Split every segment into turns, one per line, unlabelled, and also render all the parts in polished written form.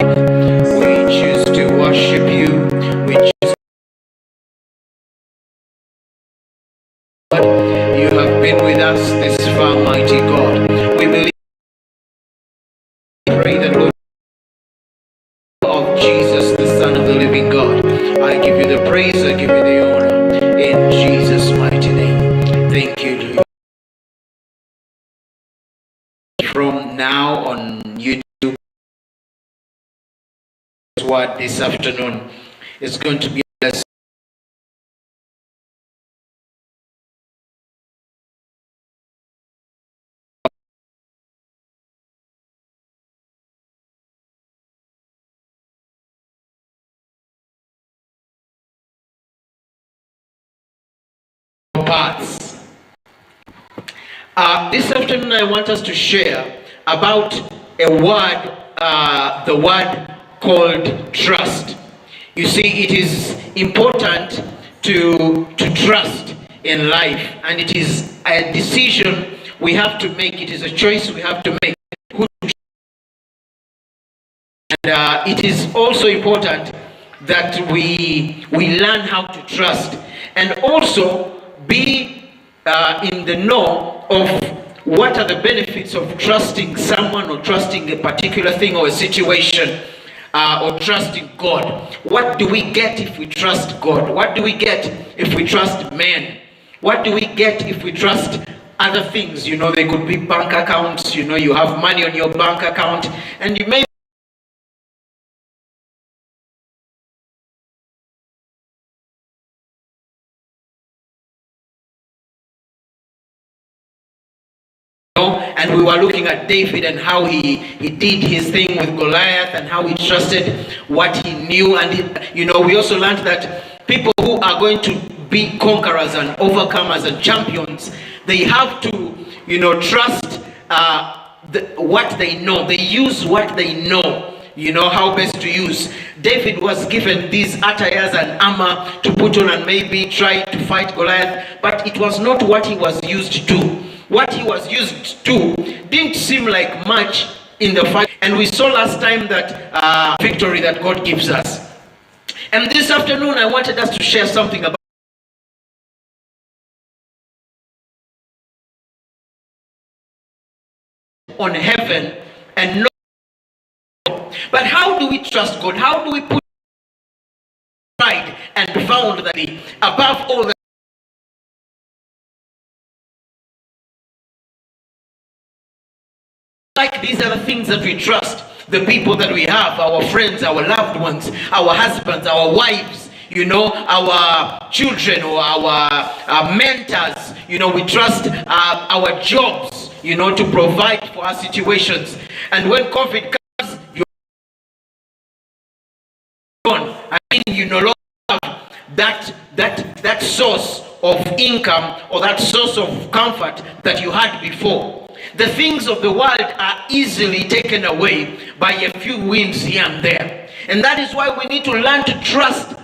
We choose to worship you. We choose. You have been with us this far, mighty God. We believe, pray that Lord of Jesus, the Son of the living God. I give you the praise, I give you the honor. In Jesus' mighty name. Thank you, Lord. From now on YouTube, what this afternoon is going to be a lesson. Parts. This afternoon I want us to share about a word, the word called trust. You see, it is important to trust in life, and it is a decision we have to make. It is a choice we have to make. And it is also important that we learn how to trust, and also be in the know of what are the benefits of trusting someone, or trusting a particular thing or a situation, or trusting God. What do we get if we trust God? What do we get if we trust men? What do we get if we trust other things? You know, they could be bank accounts. You know, you have money on your bank account, and you may and we were looking at David and how he did his thing with Goliath, and how he trusted what he knew. And we also learned that people who are going to be conquerors and overcomers and champions, they have to trust what they know. They use what they know, how best to use. David was given these attires and armor to put on and maybe try to fight Goliath, but it was not what he was used to. What he was used to didn't seem like much in the fight. And we saw last time that victory that God gives us. And this afternoon I wanted us to share something about on heaven and no. But how do we trust God? How do we put pride and found that above all that these are the things that we trust, the people that we have, our friends, our loved ones, our husbands, our wives, our children, or our mentors. We trust our jobs, to provide for our situations. And when COVID comes, you're gone. You no longer have that source of income, or that source of comfort that you had before. The things of the world are easily taken away by a few winds here and there. And that is why we need to learn to trust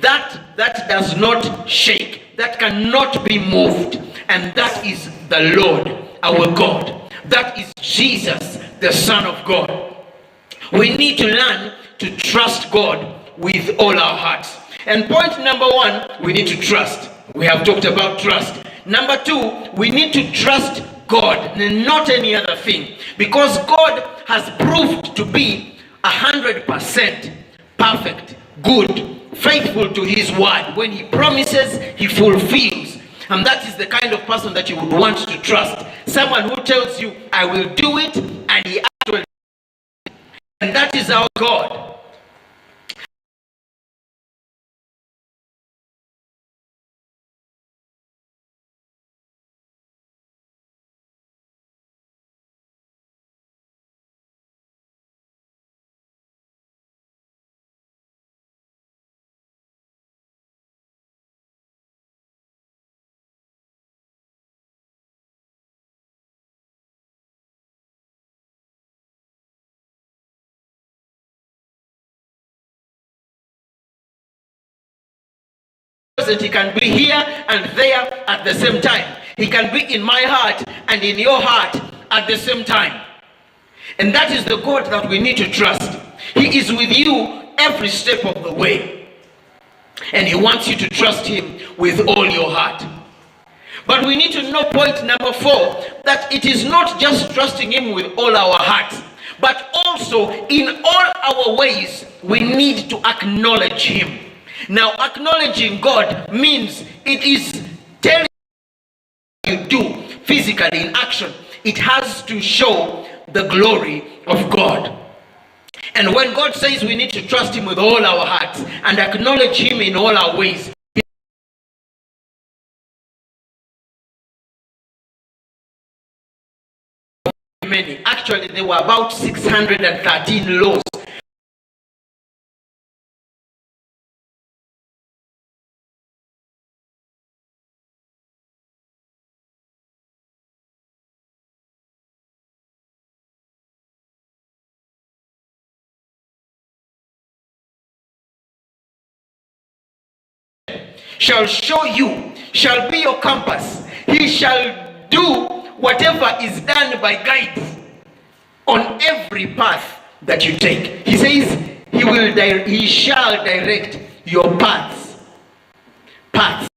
that does not shake, that cannot be moved. And that is the Lord, our God. That is Jesus, the Son of God. We need to learn to trust God with all our hearts. And point number one, we need to trust. We have talked about trust. Number two, we need to trust God and not any other thing, because God has proved to be 100% perfect, good, faithful to his word. When he promises, he fulfills. And that is the kind of person that you would want to trust. Someone who tells you, I will do it, and he actually does it. And that is our God. That he can be here and there at the same time. He can be in my heart and in your heart at the same time. And that is the God that we need to trust. He is with you every step of the way. And he wants you to trust him with all your heart. But we need to know point number 4, that it is not just trusting him with all our heart, but also in all our ways, we need to acknowledge him. Now, acknowledging God means it is telling you do physically in action. It has to show the glory of God. And when God says we need to trust him with all our hearts and acknowledge him in all our ways, many, actually there were about 613 laws shall show you, shall be your compass. He shall do whatever is done by guides on every path that you take. He says he shall direct your paths. Paths.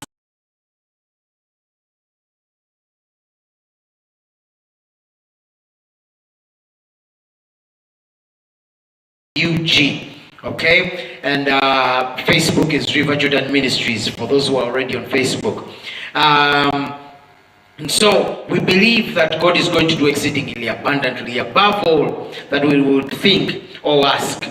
UG. Okay, and Facebook is River Jordan Ministries for those who are already on Facebook. And so we believe that God is going to do exceedingly abundantly above all that we would think or ask.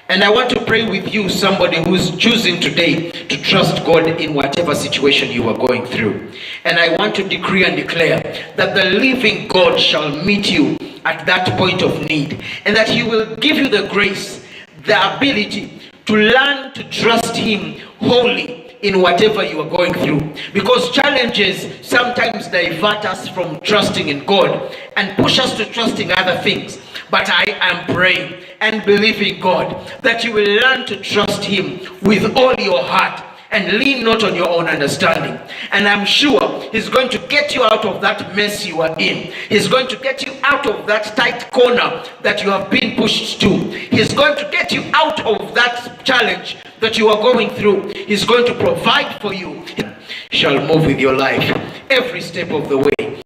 And I want to pray with you, somebody who's choosing today to trust God in whatever situation you are going through. And I want to decree and declare that the living God shall meet you at that point of need, and that he will give you the grace, the ability to learn to trust him wholly in whatever you are going through. Because challenges sometimes divert us from trusting in God and push us to trusting other things. But I am praying and believing God that you will learn to trust him with all your heart and lean not on your own understanding. And I'm sure he's going to get you out of that mess you are in. He's going to get you out of that tight corner that you have been pushed to. He's going to get you out of that challenge that you are going through. He's going to provide for you. He shall move with your life every step of the way.